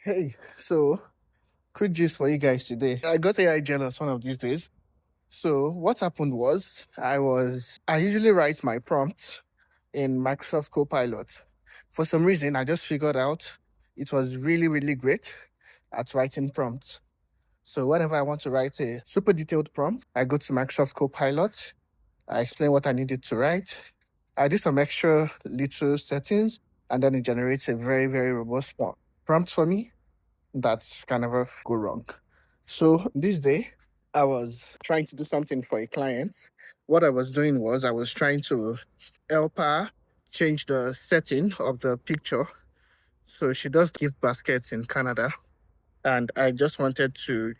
Hey, so quick gist for you guys today. I got AI jealous one of these days. So what happened was I usually write my prompts in Microsoft Copilot. For some reason, I just figured out it was really, really great at writing prompts. So whenever I want to write a super detailed prompt, I go to Microsoft Copilot. I explain what I needed to write. I do some extra little settings, and then it generates a very, very robust prompt for me that can never go wrong. So this day, I was trying to do something for a client. What I was doing was I was trying to help her change the setting of the picture. So she does gift baskets in Canada, and I just wanted to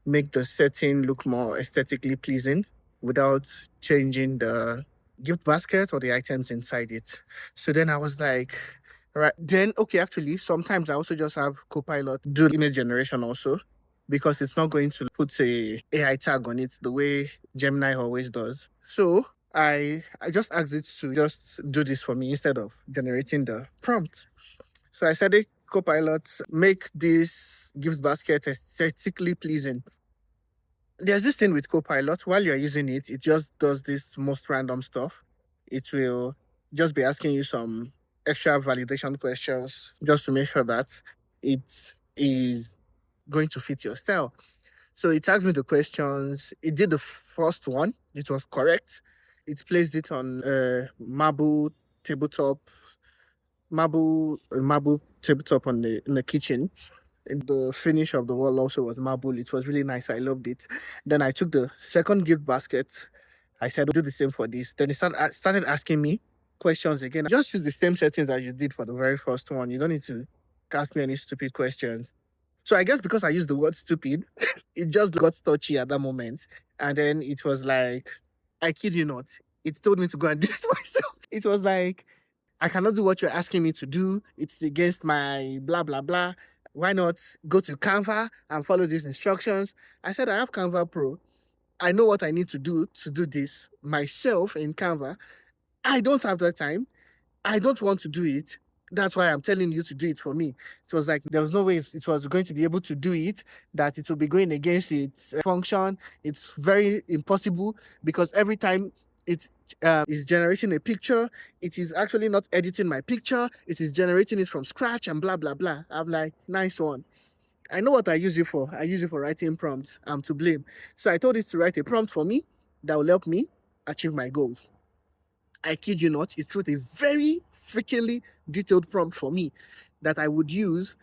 make the setting look more aesthetically pleasing without changing the gift basket or the items inside it. So then I was like, right then, okay, actually, sometimes I also just have Copilot do image generation also because it's not going to put a AI tag on it the way Gemini always does. So I just asked it to just do this for me instead of generating the prompt. So I said, hey, Copilot, make this gift basket aesthetically pleasing. There's this thing with Copilot. While you're using it, it just does this most random stuff. It will just be asking you some extra validation questions just to make sure that it is going to fit your style. So it asked me the questions. It did the first one. It was correct. It placed it on marble tabletop, marble tabletop on the in the kitchen. The finish of the wall also was marble. It was really nice. I loved it. Then I took the second gift basket. I said, do the same for this. Then it started asking me questions again. Just use the same settings that you did for the very first one. You don't need to ask me any stupid questions. So I guess because I used the word stupid, it just got touchy at that moment. And then it was like, I kid you not, it told me to go and do this myself. It was like, I cannot do what you're asking me to do. It's against my blah, blah, blah. Why not go to Canva and follow these instructions? I said, I have Canva Pro. I know what I need to do this myself in Canva. I don't have that time. I don't want to do it. That's why I'm telling you to do it for me. It was like there was no way it was going to be able to do it, that it will be going against its function. It's very impossible because every time it is generating a picture, it is actually not editing my picture. It is generating it from scratch and blah, blah, blah. I'm like, nice one. I know what I use it for. I use it for writing prompts. I'm to blame. So I told it to write a prompt for me that will help me achieve my goals. I kid you not, it wrote a very freakingly detailed prompt for me that I would use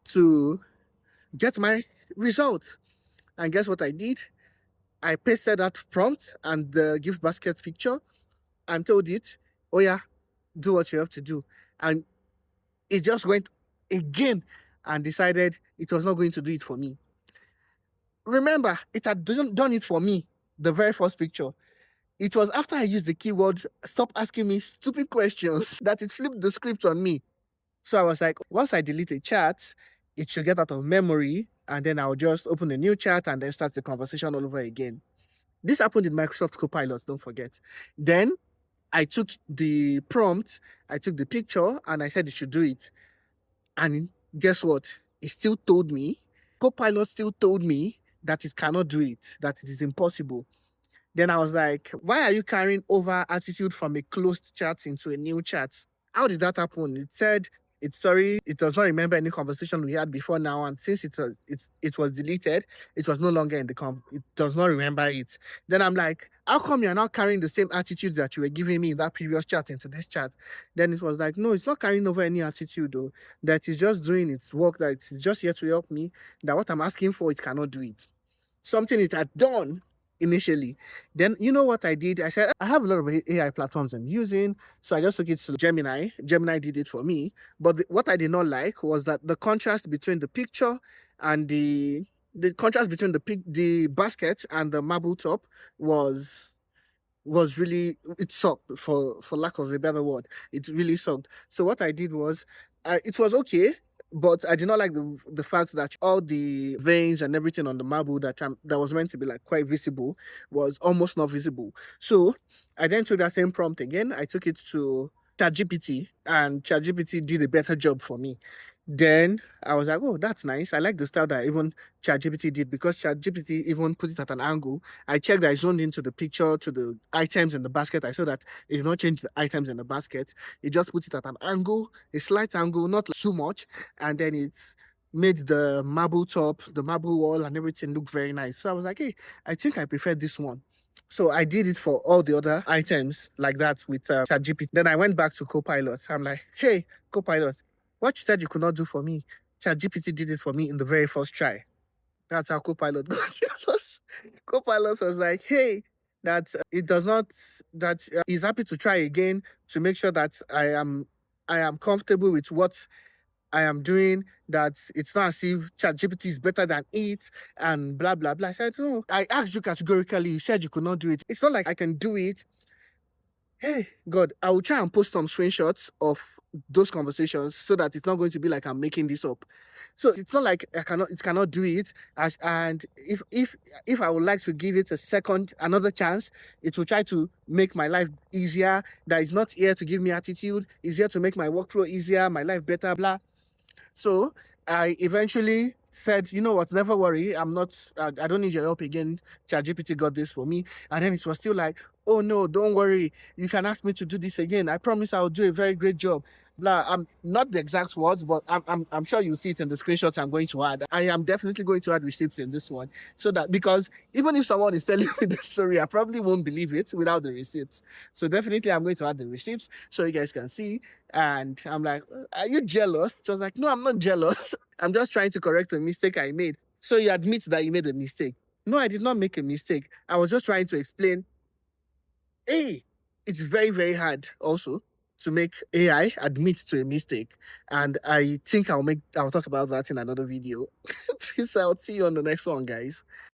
to get my results. And guess what I did? I pasted that prompt and the gift basket picture and told it, oh yeah, do what you have to do. And it just went again and decided it was not going to do it for me. Remember, it had done it for me, the very first picture. It was after I used the keyword, stop asking me stupid questions, that it flipped the script on me. So I was like, once I delete a chat, it should get out of memory, and then I'll just open a new chat and then start the conversation all over again. This happened in Microsoft Copilot, don't forget. Then I took the prompt, I took the picture, and I said it should do it. And guess what? It still told me, Copilot still told me that it cannot do it, that it is impossible. Then I was like, why are you carrying over attitude from a closed chat into a new chat? How did that happen? It said it's sorry, it does not remember any conversation we had before now, and since it was deleted, it was no longer in the it does not remember it. Then I'm like, how come you're not carrying the same attitude that you were giving me in that previous chat into this chat? Then it was like, no, it's not carrying over any attitude though. That it's just doing its work, that it's just here to help me, that what I'm asking for, it cannot do it. Something it had done initially. Then you know what I did? I said I have a lot of AI platforms I'm using, so I just took it to Gemini. Gemini did it for me. But what I did not like was that the contrast between the picture and the contrast between the basket and the marble top was really, it sucked, for lack of a better word. It really sucked. So what I did was, it was okay, but I did not like the fact that all the veins and everything on the marble that was meant to be like quite visible was almost not visible. So I then took that same prompt again. I took it to ChatGPT, and ChatGPT did a better job for me. Then I was like, oh, that's nice. I like the style that even ChatGPT did, because ChatGPT even put it at an angle. I checked, I zoned into the picture to the items in the basket. I saw that it did not change the items in the basket. It just put it at an angle, a slight angle, not like too much. And then it's made the marble top, the marble wall, and everything look very nice. So I was like, hey, I think I prefer this one. So I did it for all the other items like that with ChatGPT. Then I went back to Copilot. I'm like, hey, Copilot, what you said you could not do for me, ChatGPT did it for me in the very first try. That's how Copilot got jealous. Copilot was like, hey, that it does not, that he's happy to try again to make sure that I am comfortable with what I am doing, that it's not as if ChatGPT is better than it and blah blah blah. I said, no. I asked you categorically, you said you could not do it. It's not like I can do it. Hey, God, I will try and post some screenshots of those conversations so that it's not going to be like I'm making this up. So it's not like it cannot do it. And if I would like to give it another chance, it will try to make my life easier. That is not here to give me attitude. It's here to make my workflow easier, my life better, blah. So I eventually said, you know what, never worry. I don't need your help again. ChatGPT got this for me. And then it was still like, oh no, don't worry. You can ask me to do this again. I promise I'll do a very great job. Blah. I'm not the exact words, but I'm sure you'll see it in the screenshots I'm going to add. I am definitely going to add receipts in this one. So that, because even if someone is telling me the story, I probably won't believe it without the receipts. So definitely I'm going to add the receipts so you guys can see. And I'm like, are you jealous? She was like, no, I'm not jealous. I'm just trying to correct a mistake I made. So you admit that you made a mistake. No, I did not make a mistake. I was just trying to explain, hey, it's very, very hard also to make AI admit to a mistake. And I think I'll talk about that in another video. Peace out. See you on the next one, guys.